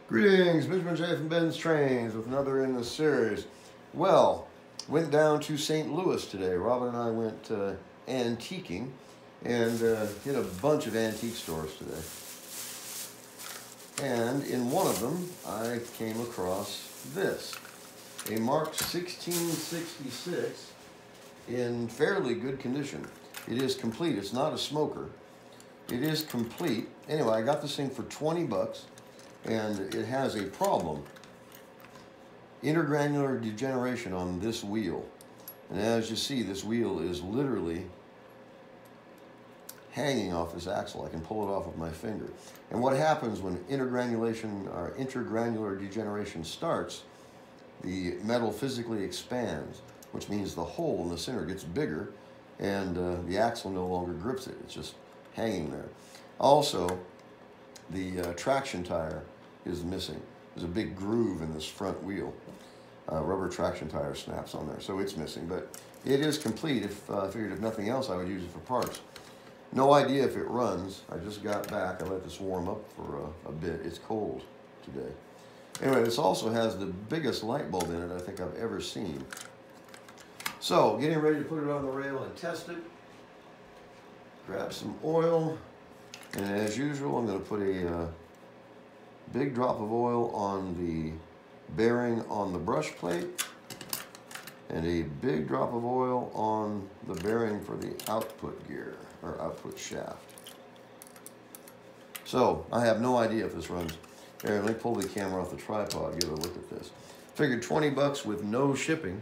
Greetings, Benjamin J. from BENZTRAINZ with another in the series. Well, went down to St. Louis today. Robin and I went antiquing and hit a bunch of antique stores today. And in one of them, I came across this. A Marx 1666 in fairly good condition. It is complete. It's not a smoker. It is complete. Anyway, I got this thing for 20 bucks. And it has a problem. Intergranular degeneration on this wheel. And as you see, this wheel is literally hanging off this axle. I can pull it off with my finger. And what happens when intergranular degeneration starts, the metal physically expands, which means the hole in the center gets bigger and the axle no longer grips it. It's just hanging there. Also, the traction tire is missing. There's a big groove in this front wheel. Rubber traction tire snaps on there, so it's missing. But it is complete. If I figured if nothing else, I would use it for parts. No idea if it runs. I just got back. I let this warm up for a bit. It's cold today. Anyway, this also has the biggest light bulb in it I think I've ever seen. So, getting ready to put it on the rail and test it. Grab some oil. And as usual, I'm going to put a big drop of oil on the bearing on the brush plate and a big drop of oil on the bearing for the output gear or output shaft. So I have no idea if this runs. Here, let me pull the camera off the tripod and get a look at this. Figured 20 bucks with no shipping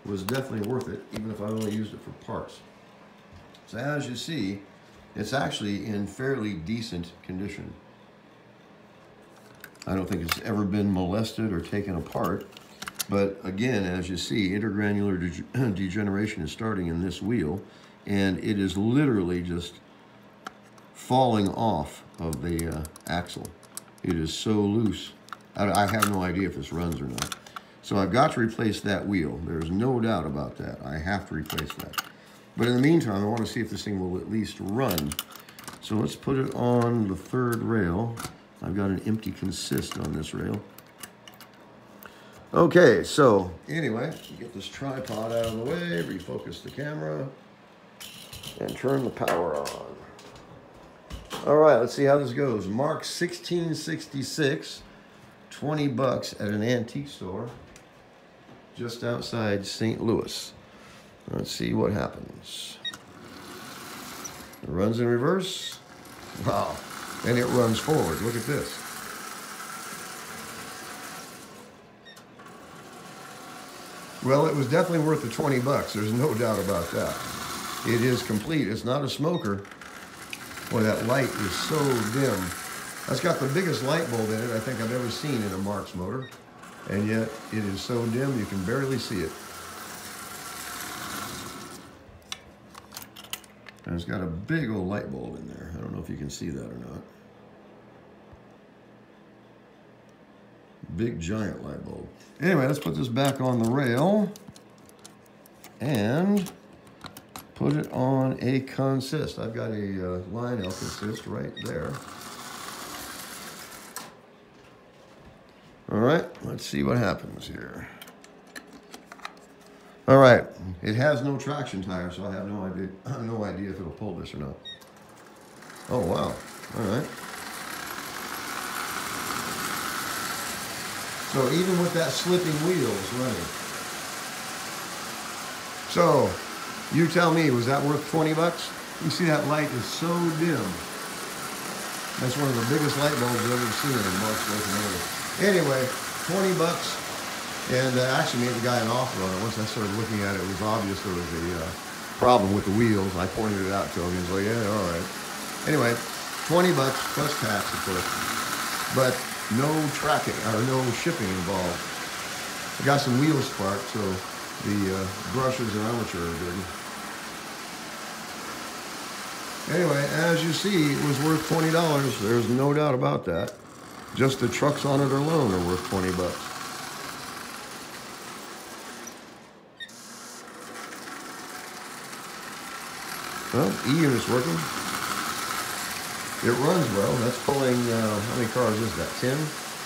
was definitely worth it, even if I only used it for parts. So as you see, it's actually in fairly decent condition. I don't think it's ever been molested or taken apart. But again, as you see, intergranular degeneration is starting in this wheel, and it is literally just falling off of the axle. It is so loose. I have no idea if this runs or not. So I've got to replace that wheel. There's no doubt about that. I have to replace that. But in the meantime, I want to see if this thing will at least run. So let's put it on the third rail. I've got an empty consist on this rail. Okay, so anyway, get this tripod out of the way, refocus the camera, and turn the power on. All right, let's see how this goes. Marx 1666, 20 bucks at an antique store just outside St. Louis. Let's see what happens. It runs in reverse. Wow. And it runs forward. Look at this. Well, it was definitely worth the 20 bucks. There's no doubt about that. It is complete. It's not a smoker. Boy, that light is so dim. That's got the biggest light bulb in it I think I've ever seen in a Marx motor. And yet it is so dim you can barely see it. And it's got a big old light bulb in there. I don't know if you can see that or not. Big giant light bulb. Anyway, let's put this back on the rail and put it on a consist. I've got a Lionel consist right there. All right, let's see what happens here. All right, it has no traction tire, so I have no idea if it'll pull this or not. Oh, wow. All right. So even with that slipping wheel, it's running. So, you tell me, was that worth 20 bucks? You see that light is so dim. That's one of the biggest light bulbs I've ever seen in Marx locomotive. Anyway, 20 bucks. And I actually made the guy an offer on it. Once I started looking at it, it was obvious there was a problem with the wheels. I pointed it out to him. He was like, yeah, all right. Anyway, 20 bucks plus tax, of course. But no tracking, or no shipping involved. I got some wheel spark, so the brushes and armature are good. Anyway, as you see, it was worth $20. There's no doubt about that. Just the trucks on it alone are worth 20 bucks. Well, E-unit's working. It runs well. That's pulling, how many cars is that? 10?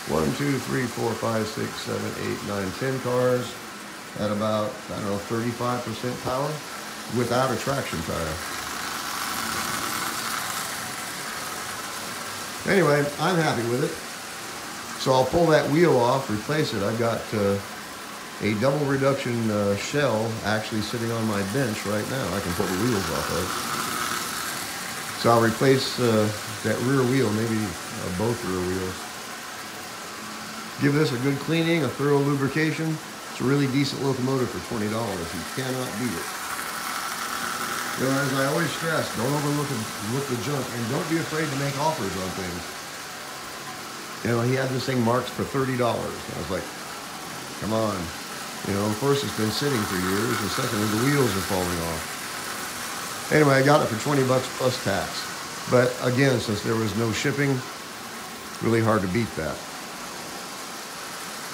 1, 2, 3, 4, 5, 6, 7, 8, 9, 10 cars at about, I don't know, 35% power without a traction tire. Anyway, I'm happy with it. So I'll pull that wheel off, replace it. I've got a double reduction shell actually sitting on my bench right now. I can pull the wheels off of. So I'll replace that rear wheel, maybe both rear wheels. Give this a good cleaning, a thorough lubrication. It's a really decent locomotive for $20. You cannot beat it. You know, as I always stress, don't overlook the junk, and don't be afraid to make offers on things. You know, he had this thing Marx for $30. I was like, come on. You know, first it's been sitting for years, and secondly, the wheels are falling off. Anyway, I got it for 20 bucks plus tax. But again, since there was no shipping, really hard to beat that.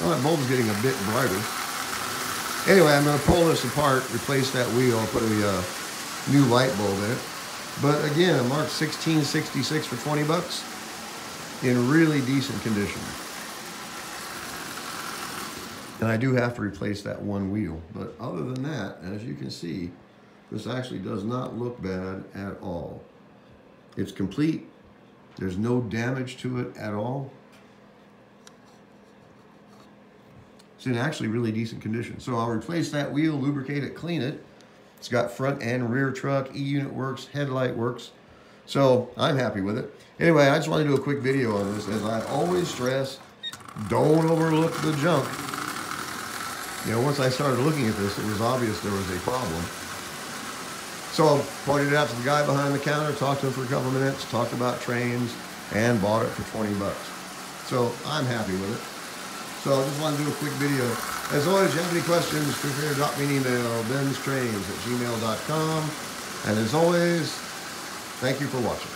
Well, that bulb's getting a bit brighter. Anyway, I'm going to pull this apart, replace that wheel, put a new light bulb in it. But again, a Marx 1666 for 20 bucks in really decent condition. And I do have to replace that one wheel. But other than that, as you can see, this actually does not look bad at all. It's complete. There's no damage to it at all. It's in actually really decent condition. So I'll replace that wheel, lubricate it, clean it. It's got front and rear truck, E-unit works, headlight works. So I'm happy with it. Anyway, I just want to do a quick video on this. As I always stress, don't overlook the junk. You know, once I started looking at this, it was obvious there was a problem. So I pointed it out to the guy behind the counter, talked to him for a couple of minutes, talked about trains, and bought it for 20 bucks. So I'm happy with it. So I just want to do a quick video. As always, if you have any questions, feel free to drop me an email, BENZTRAINZ@gmail.com. And as always, thank you for watching.